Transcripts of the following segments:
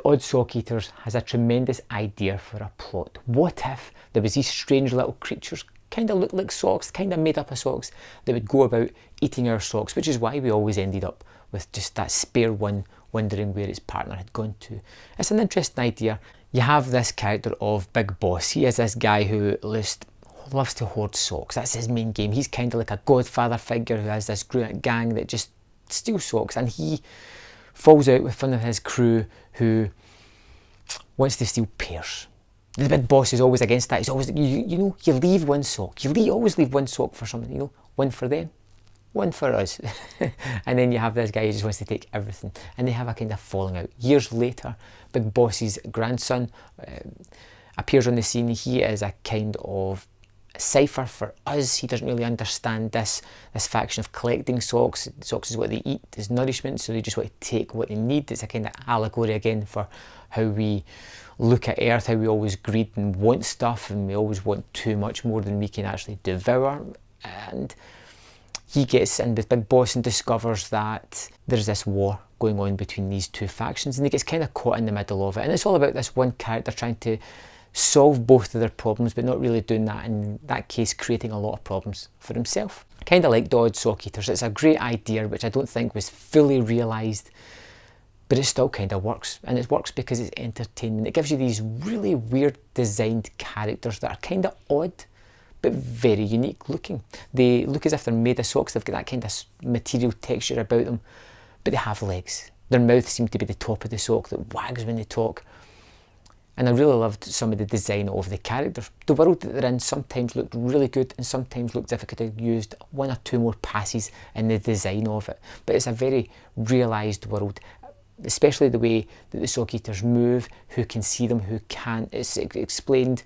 Oddsockeaters has a tremendous idea for a plot. What if there was these strange little creatures, kind of looked like socks, kind of made up of socks, that would go about eating our socks, which is why we always ended up with just that spare one wondering where its partner had gone to. It's an interesting idea. You have this character of Big Boss. He is this guy who loves to hoard socks. That's his main game. He's kind of like a godfather figure who has this gang that just steals socks, and he falls out with one of his crew who wants to steal pairs. The big boss is always against that. He's always, you leave one sock. Always leave one sock for someone, one for them, one for us. And then you have this guy who just wants to take everything. And they have a kind of falling out. Years later, Big Boss's grandson appears on the scene. He is a kind of cipher for us. He doesn't really understand this faction of collecting socks. Socks is what they eat, is nourishment, so they just want to take what they need. It's a kind of allegory again for how we look at Earth, how we always greed and want stuff, and we always want too much more than we can actually devour. And he gets in with Big Boss and discovers that there's this war going on between these two factions, and he gets kind of caught in the middle of it. And it's all about this one character trying to solve both of their problems, but not really doing that, in that case creating a lot of problems for himself. Kind of like the Oddsockeaters. It's a great idea which I don't think was fully realised, but it still kind of works, and it works because it's entertainment. It gives you these really weird designed characters that are kind of odd but very unique looking. They look as if they're made of socks. They've got that kind of material texture about them, but they have legs. Their mouth seems to be the top of the sock that wags when they talk. And I really loved some of the design of the characters. The world that they're in sometimes looked really good, and sometimes looked as if it could have used one or two more passes in the design of it. But it's a very realised world, especially the way that the sock eaters move, who can see them, who can't. It's explained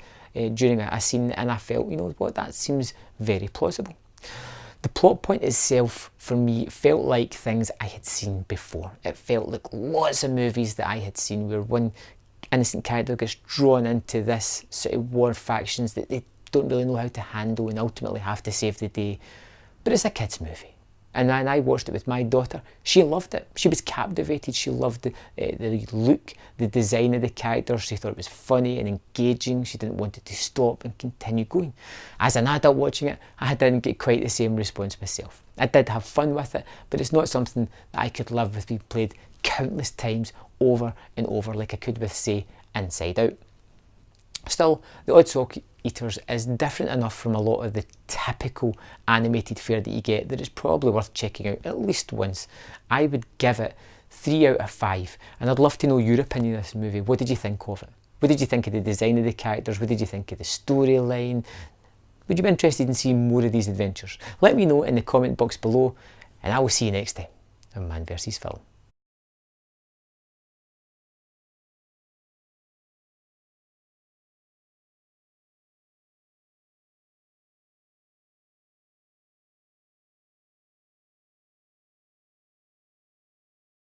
during a scene, and I felt, that seems very plausible. The plot point itself, for me, felt like things I had seen before. It felt like lots of movies that I had seen where one innocent character gets drawn into this sort of war factions that they don't really know how to handle and ultimately have to save the day. But it's a kids' movie. And when I watched it with my daughter, she loved it. She was captivated. She loved the look, the design of the characters. She thought it was funny and engaging. She didn't want it to stop and continue going. As an adult watching it, I didn't get quite the same response myself. I did have fun with it, but it's not something that I could live with being played countless times over and over like I could with, say, Inside Out. Still, the Oddsockeaters is different enough from a lot of the typical animated fare that you get that it's probably worth checking out at least once. I would give it 3 out of 5, and I'd love to know your opinion of this movie. What did you think of it? What did you think of the design of the characters? What did you think of the storyline? Would you be interested in seeing more of these adventures? Let me know in the comment box below, and I will see you next time on Man vs Film.